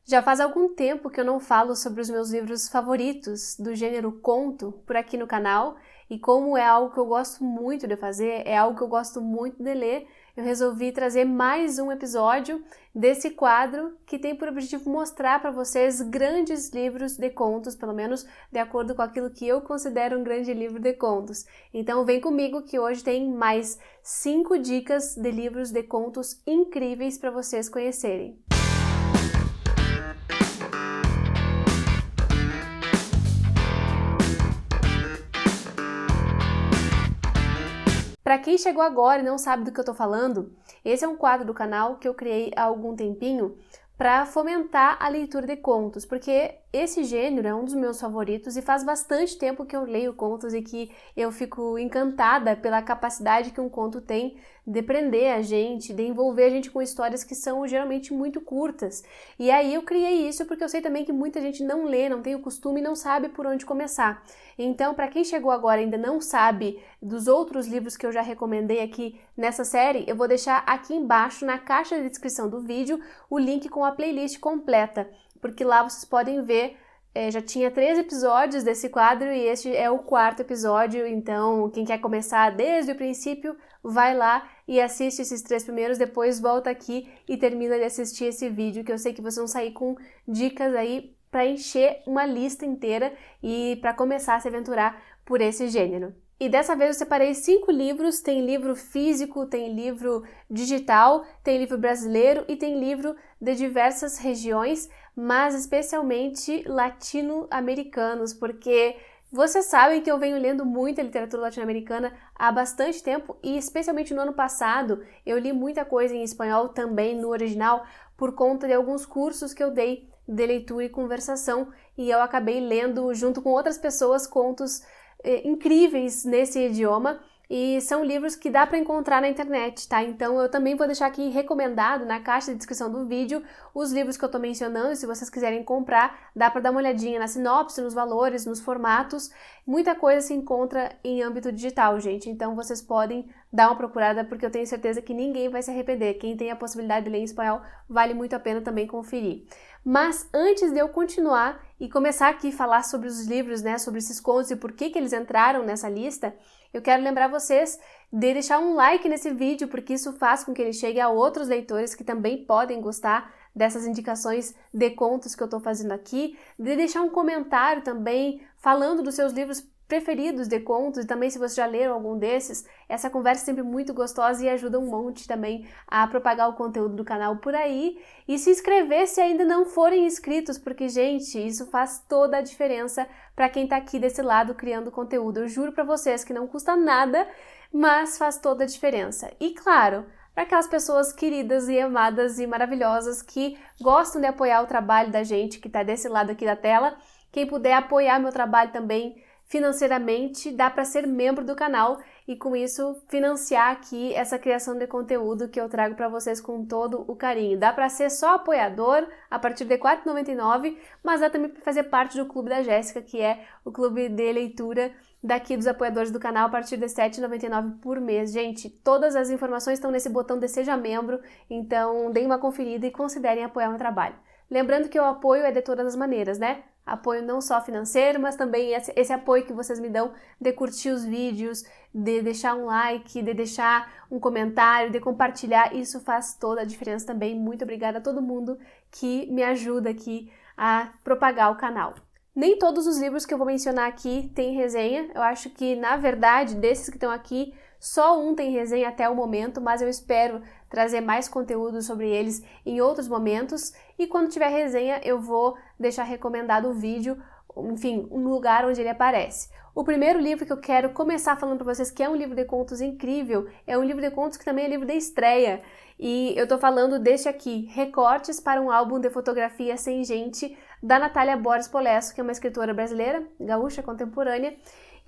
Já faz algum tempo que eu não falo sobre os meus livros favoritos do gênero conto por aqui no canal, e como é algo que eu gosto muito de fazer, é algo que eu gosto muito de ler, eu resolvi trazer mais um episódio desse quadro que tem por objetivo mostrar para vocês grandes livros de contos, pelo menos de acordo com aquilo que eu considero um grande livro de contos. Então vem comigo que hoje tem mais 5 dicas de livros de contos incríveis para vocês conhecerem. Para quem chegou agora e não sabe do que eu tô falando, esse é um quadro do canal que eu criei há algum tempinho para fomentar a leitura de contos, porque esse gênero é um dos meus favoritos e faz bastante tempo que eu leio contos e que eu fico encantada pela capacidade que um conto tem de prender a gente, de envolver a gente com histórias que são geralmente muito curtas. E aí eu criei isso porque eu sei também que muita gente não lê, não tem o costume e não sabe por onde começar. Então, para quem chegou agora e ainda não sabe dos outros livros que eu já recomendei aqui nessa série, eu vou deixar aqui embaixo na caixa de descrição do vídeo o link com a playlist completa, porque lá vocês podem ver, já tinha 3 episódios desse quadro e este é o 4º episódio, então quem quer começar desde o princípio, vai lá e assiste esses 3 primeiros, depois volta aqui e termina de assistir esse vídeo, que eu sei que vocês vão sair com dicas aí para encher uma lista inteira e para começar a se aventurar por esse gênero. E dessa vez eu separei 5 livros, tem livro físico, tem livro digital, tem livro brasileiro e tem livro de diversas regiões, mas especialmente latino-americanos, porque vocês sabem que eu venho lendo muita literatura latino-americana há bastante tempo e especialmente no ano passado eu li muita coisa em espanhol também no original por conta de alguns cursos que eu dei de leitura e conversação e eu acabei lendo junto com outras pessoas contos incríveis nesse idioma e são livros que dá para encontrar na internet, tá? Então eu também vou deixar aqui recomendado na caixa de descrição do vídeo os livros que eu tô mencionando, se vocês quiserem comprar, dá para dar uma olhadinha na sinopse, nos valores, nos formatos, muita coisa se encontra em âmbito digital, gente, então vocês podem dar uma procurada porque eu tenho certeza que ninguém vai se arrepender, quem tem a possibilidade de ler em espanhol vale muito a pena também conferir. Mas antes de eu continuar e começar aqui a falar sobre os livros, né, sobre esses contos e por que eles entraram nessa lista, eu quero lembrar vocês de deixar um like nesse vídeo, porque isso faz com que ele chegue a outros leitores que também podem gostar dessas indicações de contos que eu estou fazendo aqui, de deixar um comentário também falando dos seus livros preferidos de contos e também se vocês já leram algum desses, essa conversa é sempre muito gostosa e ajuda um monte também a propagar o conteúdo do canal por aí e se inscrever se ainda não forem inscritos, porque gente, isso faz toda a diferença para quem tá aqui desse lado criando conteúdo. Eu juro para vocês que não custa nada, mas faz toda a diferença. E claro, para aquelas pessoas queridas e amadas e maravilhosas que gostam de apoiar o trabalho da gente que tá desse lado aqui da tela, quem puder apoiar meu trabalho também financeiramente, dá para ser membro do canal e com isso financiar aqui essa criação de conteúdo que eu trago para vocês com todo o carinho. Dá para ser só apoiador a partir de R$ 4,99, mas dá também para fazer parte do Clube da Jéssica, que é o clube de leitura daqui dos apoiadores do canal a partir de R$ 7,99 por mês. Gente, todas as informações estão nesse botão de Seja Membro, então deem uma conferida e considerem apoiar o meu trabalho. Lembrando que o apoio é de todas as maneiras, né? Apoio não só financeiro, mas também esse apoio que vocês me dão de curtir os vídeos, de deixar um like, de deixar um comentário, de compartilhar, isso faz toda a diferença também. Muito obrigada a todo mundo que me ajuda aqui a propagar o canal. Nem todos os livros que eu vou mencionar aqui têm resenha, eu acho que, na verdade, desses que estão aqui, só um tem resenha até o momento, mas eu espero trazer mais conteúdo sobre eles em outros momentos e quando tiver resenha eu vou deixar recomendado o vídeo, enfim, um lugar onde ele aparece. O primeiro livro que eu quero começar falando para vocês que é um livro de contos incrível, é um livro de contos que também é livro de estreia e eu tô falando deste aqui, Recortes para um álbum de fotografia sem gente, da Natália Borges Polesso, que é uma escritora brasileira, gaúcha contemporânea,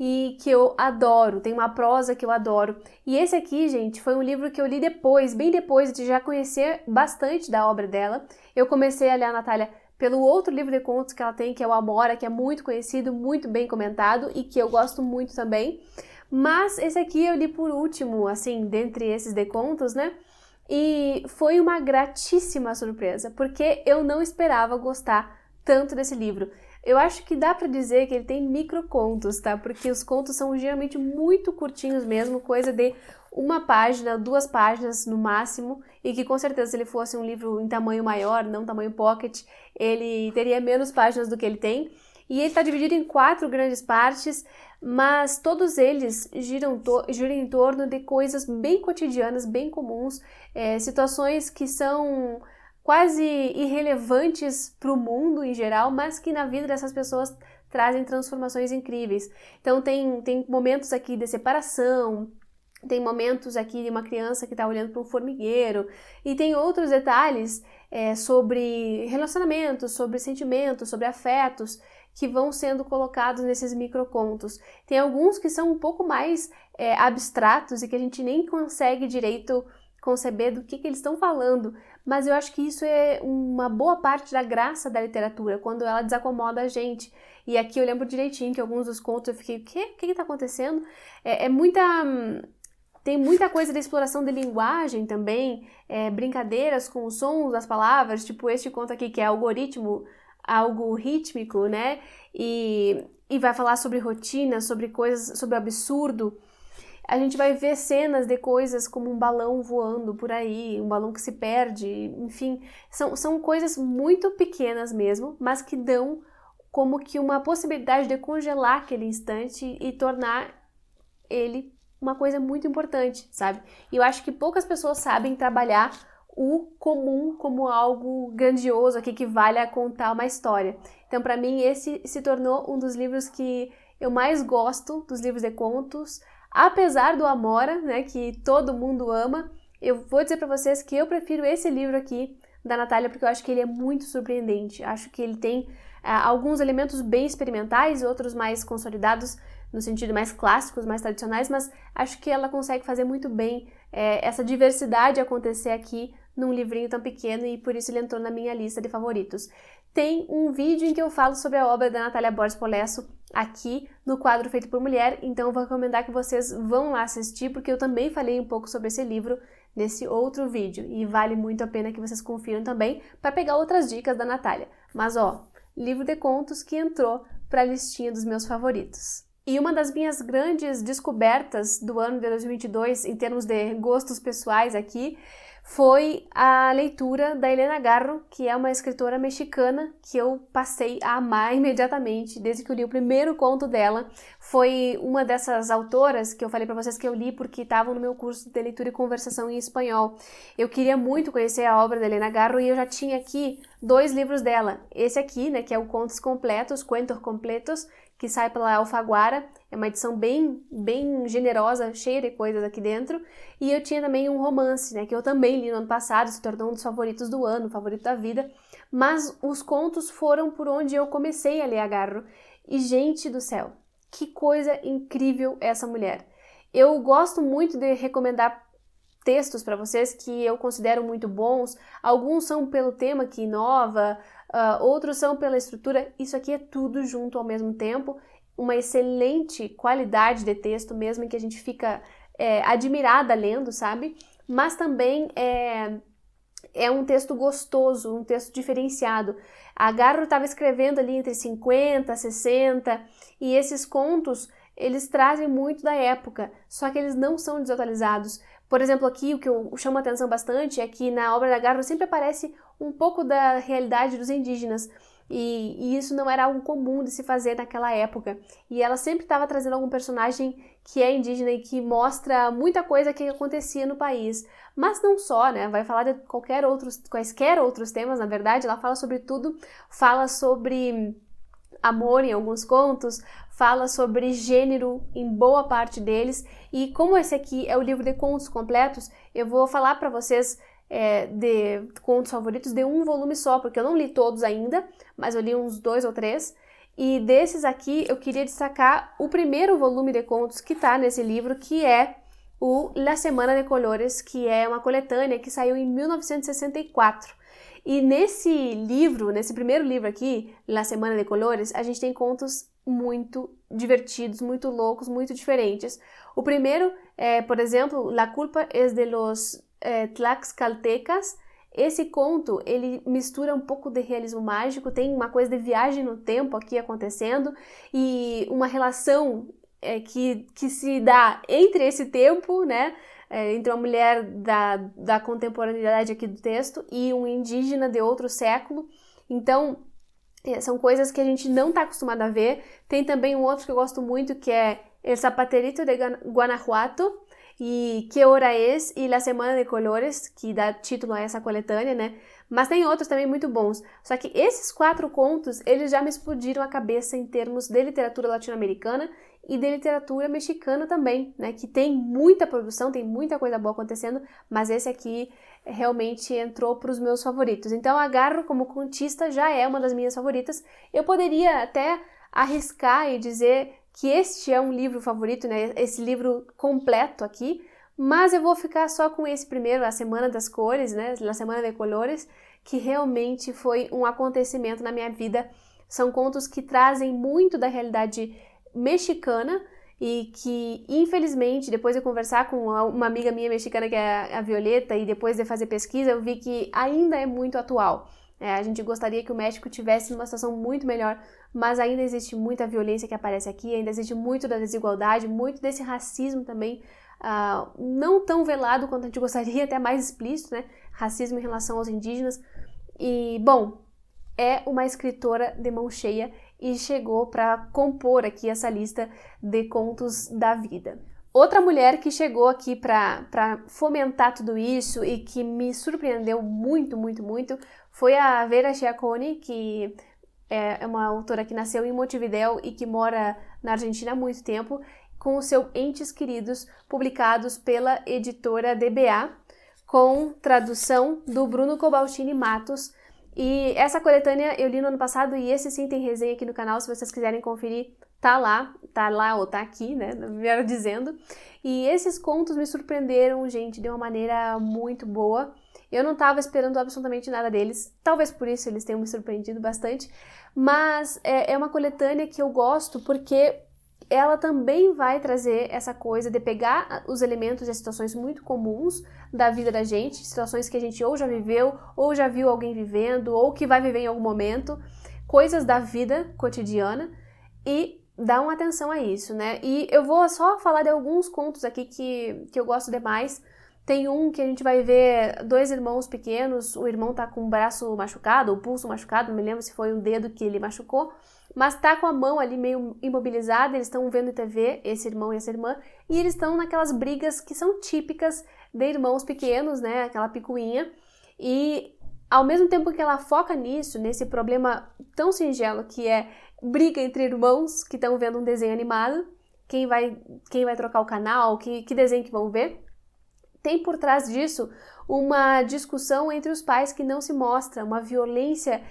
e que eu adoro, tem uma prosa que eu adoro. E esse aqui, gente, foi um livro que eu li depois, bem depois de já conhecer bastante da obra dela. Eu comecei a ler a Natália pelo outro livro de contos que ela tem, que é o Amora, que é muito conhecido, muito bem comentado e que eu gosto muito também. Mas esse aqui eu li por último, assim, dentre esses de contos, né? E foi uma gratíssima surpresa, porque eu não esperava gostar tanto desse livro. Eu acho que dá pra dizer que ele tem microcontos, tá? Porque os contos são geralmente muito curtinhos mesmo, coisa de 1 página, 2 páginas no máximo, e que com certeza se ele fosse um livro em tamanho maior, não tamanho pocket, ele teria menos páginas do que ele tem. E ele está dividido em 4 grandes partes, mas todos eles giram em torno de coisas bem cotidianas, bem comuns, situações que são quase irrelevantes para o mundo em geral, mas que na vida dessas pessoas trazem transformações incríveis. Então tem momentos aqui de separação, tem momentos aqui de uma criança que está olhando para um formigueiro, e tem outros detalhes sobre relacionamentos, sobre sentimentos, sobre afetos, que vão sendo colocados nesses microcontos. Tem alguns que são um pouco mais abstratos e que a gente nem consegue direito conceber do que eles estão falando, mas eu acho que isso é uma boa parte da graça da literatura, quando ela desacomoda a gente. E aqui eu lembro direitinho que alguns dos contos eu fiquei, o que está acontecendo? Tem muita coisa da exploração de linguagem também, brincadeiras com os sons das palavras, tipo este conto aqui que é algoritmo, algo rítmico, né? E vai falar sobre rotina, sobre coisas, sobre o absurdo. A gente vai ver cenas de coisas como um balão voando por aí, um balão que se perde, enfim, são coisas muito pequenas mesmo, mas que dão como que uma possibilidade de congelar aquele instante e tornar ele uma coisa muito importante, sabe? E eu acho que poucas pessoas sabem trabalhar o comum como algo grandioso aqui que vale a contar uma história. Então, para mim, esse se tornou um dos livros que eu mais gosto, dos livros de contos, apesar do Amora, né, que todo mundo ama. Eu vou dizer para vocês que eu prefiro esse livro aqui da Natália, porque eu acho que ele é muito surpreendente. Acho que ele tem alguns elementos bem experimentais e outros mais consolidados, no sentido mais clássicos, mais tradicionais, mas acho que ela consegue fazer muito bem essa diversidade acontecer aqui num livrinho tão pequeno, e por isso ele entrou na minha lista de favoritos. Tem um vídeo em que eu falo sobre a obra da Natália Borges Polesso aqui no quadro Feito por Mulher, então eu vou recomendar que vocês vão lá assistir, porque eu também falei um pouco sobre esse livro nesse outro vídeo, e vale muito a pena que vocês confiram também para pegar outras dicas da Natália. Mas livro de contos que entrou para a listinha dos meus favoritos. E uma das minhas grandes descobertas do ano de 2022, em termos de gostos pessoais aqui, foi a leitura da Elena Garro, que é uma escritora mexicana que eu passei a amar imediatamente, desde que eu li o primeiro conto dela. Foi uma dessas autoras que eu falei para vocês que eu li porque estavam no meu curso de leitura e conversação em espanhol. Eu queria muito conhecer a obra da Elena Garro e eu já tinha aqui 2 livros dela. Esse aqui, né, que é o Contos Completos, Cuentos Completos, que sai pela Alfaguara, é uma edição bem generosa, cheia de coisas aqui dentro, e eu tinha também um romance, né, que eu também li no ano passado, se tornou um dos favoritos do ano, favorito da vida, mas os contos foram por onde eu comecei a ler a Garro, e gente do céu, que coisa incrível essa mulher. Eu gosto muito de recomendar textos para vocês que eu considero muito bons, alguns são pelo tema que inova, outros são pela estrutura, isso aqui é tudo junto ao mesmo tempo, uma excelente qualidade de texto mesmo, em que a gente fica admirada lendo, sabe? Mas também é um texto gostoso, um texto diferenciado. A Garro estava escrevendo ali entre 50, 60, e esses contos, eles trazem muito da época, só que eles não são desatualizados. Por exemplo, aqui o que eu chamo a atenção bastante é que na obra da Garro sempre aparece um pouco da realidade dos indígenas, e isso não era algo comum de se fazer naquela época. E ela sempre estava trazendo algum personagem que é indígena e que mostra muita coisa que acontecia no país. Mas não só, né? Vai falar de quaisquer outros temas, na verdade. Ela fala sobre tudo, fala sobre amor em alguns contos, fala sobre gênero em boa parte deles, e como esse aqui é o livro de contos completos, eu vou falar para vocês de contos favoritos de um volume só, porque eu não li todos ainda, mas eu li uns 2 ou 3, e desses aqui eu queria destacar o primeiro volume de contos que está nesse livro, que é o La Semana de Colores, que é uma coletânea que saiu em 1964. E nesse livro, nesse primeiro livro aqui, La Semana de Colores, a gente tem contos muito divertidos, muito loucos, muito diferentes. O primeiro é, por exemplo, La culpa es de los Tlaxcaltecas. Esse conto, ele mistura um pouco de realismo mágico, tem uma coisa de viagem no tempo aqui acontecendo e uma relação que se dá entre esse tempo, né, entre uma mulher da contemporaneidade aqui do texto e um indígena de outro século. Então, são coisas que a gente não está acostumado a ver. Tem também um outro que eu gosto muito, que é El Zapaterito de Guanajuato, e Que Hora Es e La Semana de Colores, que dá título a essa coletânea, né? Mas tem outros também muito bons. Só que esses 4 contos, eles já me explodiram a cabeça em termos de literatura latino-americana e de literatura mexicana também, né? Que tem muita produção, tem muita coisa boa acontecendo, mas esse aqui realmente entrou para os meus favoritos. Então, Agarro como contista já é uma das minhas favoritas. Eu poderia até arriscar e dizer que este é um livro favorito, né? Esse livro completo aqui, mas eu vou ficar só com esse primeiro, A Semana das Cores, né? La Semana de Colores, que realmente foi um acontecimento na minha vida. São contos que trazem muito da realidade mexicana e que, infelizmente, depois de conversar com uma amiga minha mexicana, que é a Violeta, e depois de fazer pesquisa, eu vi que ainda é muito atual. A gente gostaria que o México tivesse uma situação muito melhor, mas ainda existe muita violência que aparece aqui, ainda existe muito da desigualdade, muito desse racismo também, não tão velado quanto a gente gostaria, até mais explícito, né? Racismo em relação aos indígenas. E, bom, é uma escritora de mão cheia e chegou para compor aqui essa lista de contos da vida. Outra mulher que chegou aqui para fomentar tudo isso e que me surpreendeu muito, muito, muito foi a Vera Giacchoni, que é uma autora que nasceu em Montevidéu e que mora na Argentina há muito tempo, com os seus Entes Queridos, publicados pela editora DBA, com tradução do Bruno Cobaltini Matos. E essa coletânea eu li no ano passado e esse sim tem resenha aqui no canal, se vocês quiserem conferir, tá lá ou tá aqui, né, melhor dizendo. E esses contos me surpreenderam, gente, de uma maneira muito boa. Eu não estava esperando absolutamente nada deles, talvez por isso eles tenham me surpreendido bastante, mas é uma coletânea que eu gosto porque ela também vai trazer essa coisa de pegar os elementos e as situações muito comuns da vida da gente, situações que a gente ou já viveu, ou já viu alguém vivendo, ou que vai viver em algum momento, coisas da vida cotidiana, e dá uma atenção a isso, né? E eu vou só falar de alguns contos aqui que eu gosto demais. Tem um que a gente vai ver 2 irmãos pequenos, o irmão tá com o braço machucado, o pulso machucado, não me lembro se foi um dedo que ele machucou, mas tá com a mão ali meio imobilizada, eles estão vendo TV, esse irmão e essa irmã, e eles estão naquelas brigas que são típicas de irmãos pequenos, né, aquela picuinha, e ao mesmo tempo que ela foca nisso, nesse problema tão singelo que é briga entre irmãos que estão vendo um desenho animado, quem vai trocar o canal, que desenho que vão ver, tem por trás disso uma discussão entre os pais que não se mostra, uma violência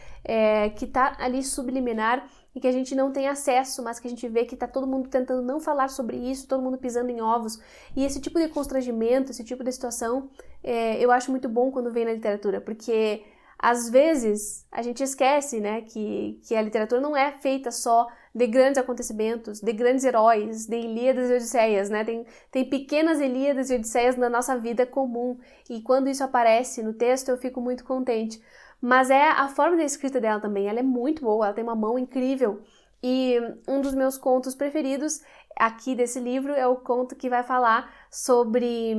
que está ali subliminar e que a gente não tem acesso, mas que a gente vê que está todo mundo tentando não falar sobre isso, todo mundo pisando em ovos. E esse tipo de constrangimento, esse tipo de situação, eu acho muito bom quando vem na literatura, porque às vezes a gente esquece, né, que a literatura não é feita só de grandes acontecimentos, de grandes heróis, de Ilíadas e Odisseias, né? Tem pequenas Ilíadas e Odisseias na nossa vida comum, e quando isso aparece no texto eu fico muito contente. Mas é a forma da escrita dela também, ela é muito boa, ela tem uma mão incrível. E um dos meus contos preferidos aqui desse livro é o conto que vai falar sobre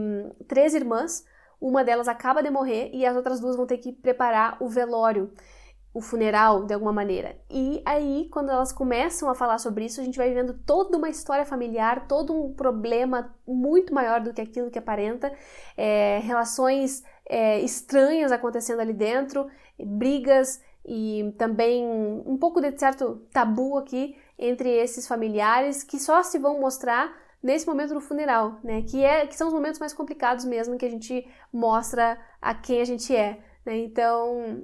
3 irmãs. Uma delas acaba de morrer e as outras 2 vão ter que preparar o velório, o funeral, de alguma maneira. E aí, quando elas começam a falar sobre isso, a gente vai vivendo toda uma história familiar, todo um problema muito maior do que aquilo que aparenta, relações estranhas acontecendo ali dentro, brigas e também um pouco de certo tabu aqui entre esses familiares que só se vão mostrar nesse momento do funeral, né? Que são os momentos mais complicados mesmo, que a gente mostra a quem a gente é, né? Então,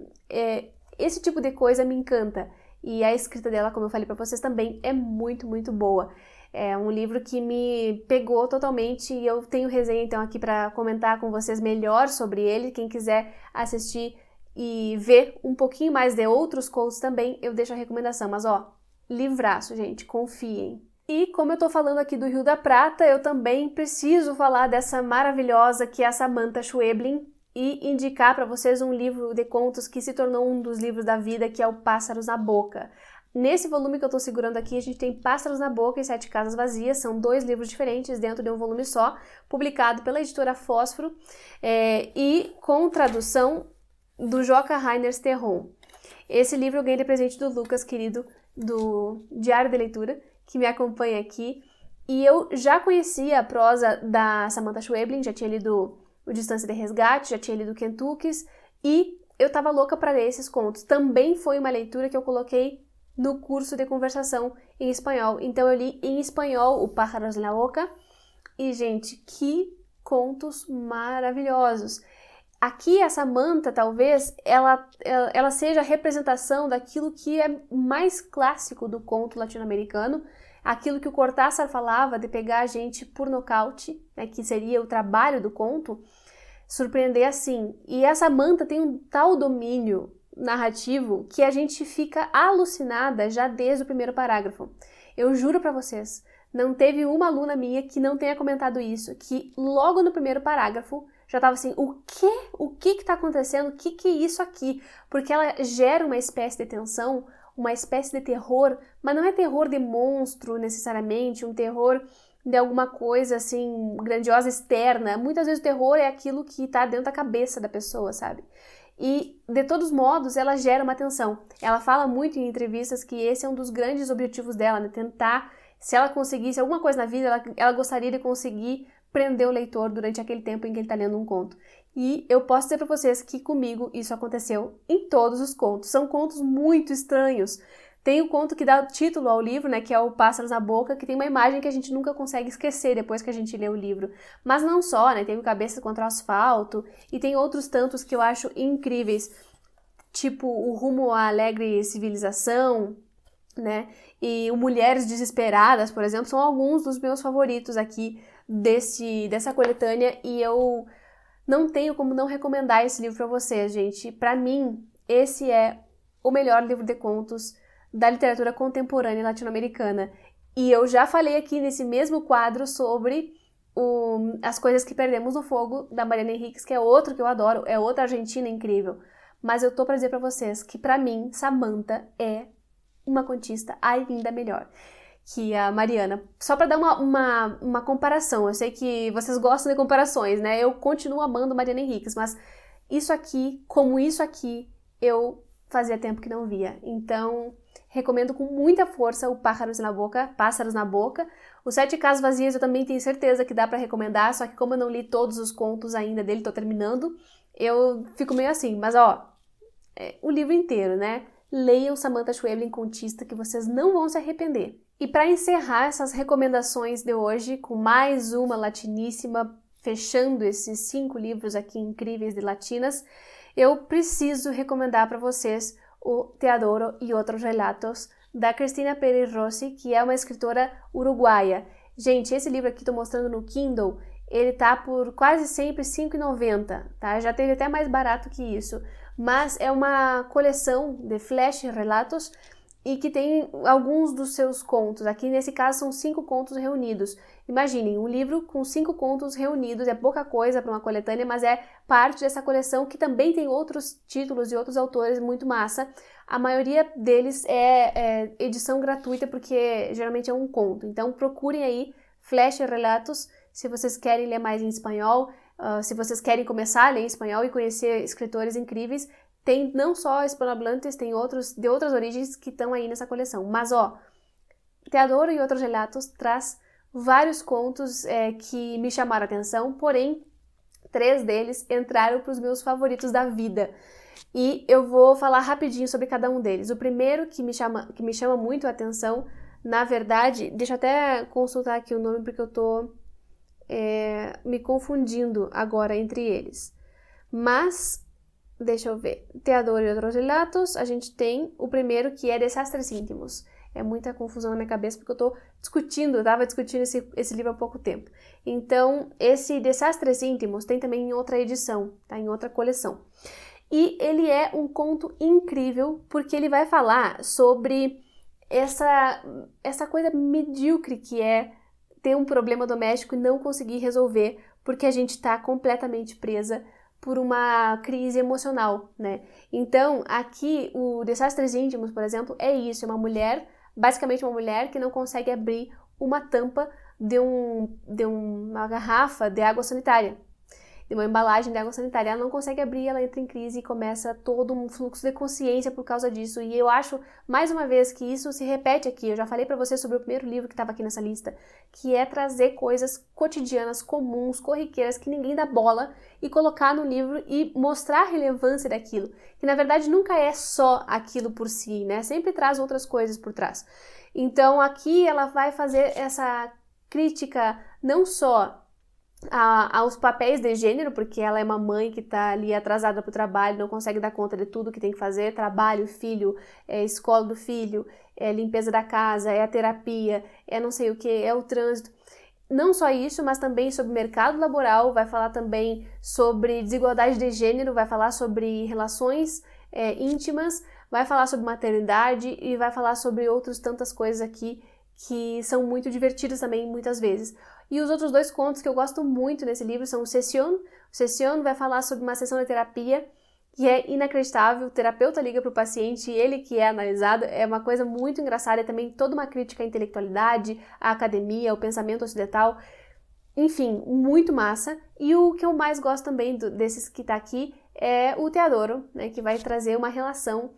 esse tipo de coisa me encanta. E a escrita dela, como eu falei para vocês, também é muito, muito boa. É um livro que me pegou totalmente e eu tenho resenha então aqui para comentar com vocês melhor sobre ele. Quem quiser assistir e ver um pouquinho mais de outros contos também, eu deixo a recomendação. Mas ó, livraço, gente, confiem. E como eu tô falando aqui do Rio da Prata, eu também preciso falar dessa maravilhosa que é a Samantha Schweblin e indicar para vocês um livro de contos que se tornou um dos livros da vida, que é o Pássaros na Boca. Nesse volume que eu tô segurando aqui, a gente tem Pássaros na Boca e Sete Casas Vazias, são 2 livros diferentes dentro de um volume só, publicado pela editora Fósforo e com tradução do Joca Rainers Terron. Esse livro eu ganhei de presente do Lucas, querido, do Diário de Leitura, que me acompanha aqui, e eu já conhecia a prosa da Samantha Schweblin, já tinha lido O Distância de Resgate, já tinha lido Kentuckys, e eu tava louca para ler esses contos. Também foi uma leitura que eu coloquei no curso de conversação em espanhol, então eu li em espanhol o Pájaros na Boca, e gente, que contos maravilhosos! Aqui a Samantha, talvez, ela seja a representação daquilo que é mais clássico do conto latino-americano, aquilo que o Cortázar falava de pegar a gente por nocaute, né, que seria o trabalho do conto, surpreender assim. E a Samantha tem um tal domínio narrativo que a gente fica alucinada já desde o primeiro parágrafo. Eu juro pra vocês, não teve uma aluna minha que não tenha comentado isso, que logo no primeiro parágrafo já tava assim, o que tá acontecendo? O que é isso aqui? Porque ela gera uma espécie de tensão, uma espécie de terror, mas não é terror de monstro necessariamente, um terror de alguma coisa assim, grandiosa externa. Muitas vezes o terror é aquilo que tá dentro da cabeça da pessoa, sabe? E, de todos modos, ela gera uma tensão. Ela fala muito em entrevistas que esse é um dos grandes objetivos dela, né? Tentar, se ela conseguisse alguma coisa na vida, ela gostaria de conseguir prender o leitor durante aquele tempo em que ele está lendo um conto. E eu posso dizer para vocês que comigo isso aconteceu em todos os contos. São contos muito estranhos. Tem o conto que dá título ao livro, né, que é o Pássaros na Boca, que tem uma imagem que a gente nunca consegue esquecer depois que a gente lê o livro. Mas não só, né, tem o Cabeça contra o Asfalto e tem outros tantos que eu acho incríveis, tipo o Rumo à Alegre Civilização, né, e o Mulheres Desesperadas, por exemplo, são alguns dos meus favoritos aqui dessa coletânea, e eu não tenho como não recomendar esse livro para vocês, gente. Para mim, esse é o melhor livro de contos da literatura contemporânea latino-americana. E eu já falei aqui nesse mesmo quadro sobre As Coisas que Perdemos no Fogo, da Mariana Enríquez, que é outro que eu adoro, é outra argentina incrível. Mas eu tô para dizer para vocês que, para mim, Samantha é uma contista ainda melhor que a Mariana. Só para dar uma comparação, eu sei que vocês gostam de comparações, né? Eu continuo amando Mariana Enríquez, mas isso aqui, como isso aqui, eu fazia tempo que não via. Então, recomendo com muita força o Pássaros na Boca. Os Sete Casas Vazias eu também tenho certeza que dá para recomendar, só que como eu não li todos os contos ainda dele, tô terminando, eu fico meio assim, mas o livro inteiro, né? Leiam Samantha Schweblin, contista, que vocês não vão se arrepender. E para encerrar essas recomendações de hoje, com mais uma latiníssima, fechando esses 5 livros aqui incríveis de latinas, eu preciso recomendar para vocês o Te Adoro e Outros Relatos, da Cristina Pérez Rossi, que é uma escritora uruguaia. Gente, esse livro aqui, tô mostrando no Kindle, ele tá por quase sempre R$ 5,90, tá? Já teve até mais barato que isso. Mas é uma coleção de flash relatos e que tem alguns dos seus contos. Aqui, nesse caso, são 5 contos reunidos. Imaginem, um livro com 5 contos reunidos, é pouca coisa para uma coletânea, mas é parte dessa coleção que também tem outros títulos e outros autores muito massa. A maioria deles é edição gratuita, porque geralmente é um conto. Então, procurem aí Flash Relatos, se vocês querem ler mais em espanhol, se vocês querem começar a ler em espanhol e conhecer escritores incríveis. Tem não só hispanohablantes, tem outros de outras origens que estão aí nessa coleção. Mas, Te Adoro e Outros Relatos traz vários contos que me chamaram a atenção, porém, 3 deles entraram para os meus favoritos da vida. E eu vou falar rapidinho sobre cada um deles. O primeiro que me chama muito a atenção, na verdade, deixa eu até consultar aqui o nome porque eu tô me confundindo agora entre eles. Mas, deixa eu ver. Te Adoro e Outros Relatos, a gente tem o primeiro que é Desastres Íntimos. É muita confusão na minha cabeça porque eu tava discutindo esse livro há pouco tempo. Então, esse Desastres Íntimos tem também em outra edição, tá? Em outra coleção. E ele é um conto incrível porque ele vai falar sobre essa coisa medíocre que é ter um problema doméstico e não conseguir resolver porque a gente está completamente presa por uma crise emocional, né? Então, aqui, o Desastres Íntimos, por exemplo, é isso, é uma mulher, basicamente uma mulher que não consegue abrir uma tampa de uma garrafa de água sanitária, de uma embalagem de água sanitária. Ela não consegue abrir, ela entra em crise e começa todo um fluxo de consciência por causa disso. E eu acho, mais uma vez, que isso se repete aqui. Eu já falei pra você sobre o primeiro livro que estava aqui nessa lista, que é trazer coisas cotidianas, comuns, corriqueiras, que ninguém dá bola, e colocar no livro e mostrar a relevância daquilo. Que, na verdade, nunca é só aquilo por si, né? Sempre traz outras coisas por trás. Então, aqui ela vai fazer essa crítica não só aos papéis de gênero, porque ela é uma mãe que está ali atrasada para o trabalho, não consegue dar conta de tudo que tem que fazer, trabalho, filho, escola do filho, limpeza da casa, a terapia, não sei o que, o trânsito. Não só isso, mas também sobre mercado laboral, vai falar também sobre desigualdade de gênero, vai falar sobre relações íntimas, vai falar sobre maternidade e vai falar sobre outras tantas coisas aqui que são muito divertidas também, muitas vezes. E os outros 2 contos que eu gosto muito nesse livro são o Session. O Session vai falar sobre uma sessão de terapia que é inacreditável. O terapeuta liga para o paciente e ele que é analisado. É uma coisa muito engraçada. É também toda uma crítica à intelectualidade, à academia, ao pensamento ocidental. Enfim, muito massa. E o que eu mais gosto também desses que está aqui é o Teodoro, né, que vai trazer uma relação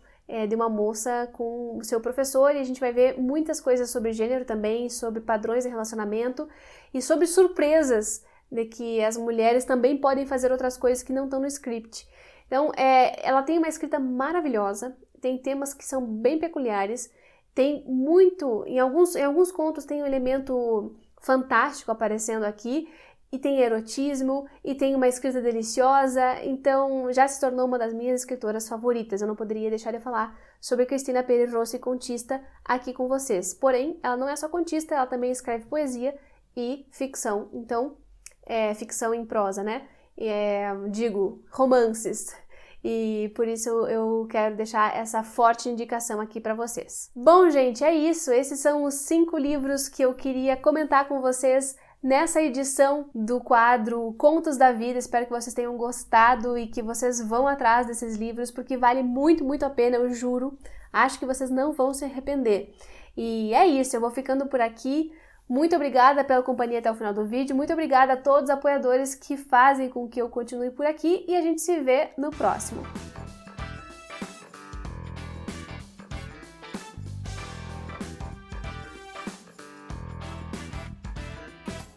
de uma moça com o seu professor, e a gente vai ver muitas coisas sobre gênero também, sobre padrões de relacionamento e sobre surpresas de que as mulheres também podem fazer outras coisas que não estão no script. Então, ela tem uma escrita maravilhosa, tem temas que são bem peculiares, tem muito, em alguns contos tem um elemento fantástico aparecendo aqui, e tem erotismo, e tem uma escrita deliciosa, então já se tornou uma das minhas escritoras favoritas. Eu não poderia deixar de falar sobre Cristina Peri Rossi, contista, aqui com vocês. Porém, ela não é só contista, ela também escreve poesia e ficção, então, ficção em prosa, né? Digo, romances. E por isso eu quero deixar essa forte indicação aqui para vocês. Bom, gente, é isso. Esses são os 5 livros que eu queria comentar com vocês nessa edição do quadro Contos da Vida. Espero que vocês tenham gostado e que vocês vão atrás desses livros, porque vale muito, muito a pena, eu juro. Acho que vocês não vão se arrepender. E é isso, eu vou ficando por aqui. Muito obrigada pela companhia até o final do vídeo. Muito obrigada a todos os apoiadores que fazem com que eu continue por aqui, e a gente se vê no próximo.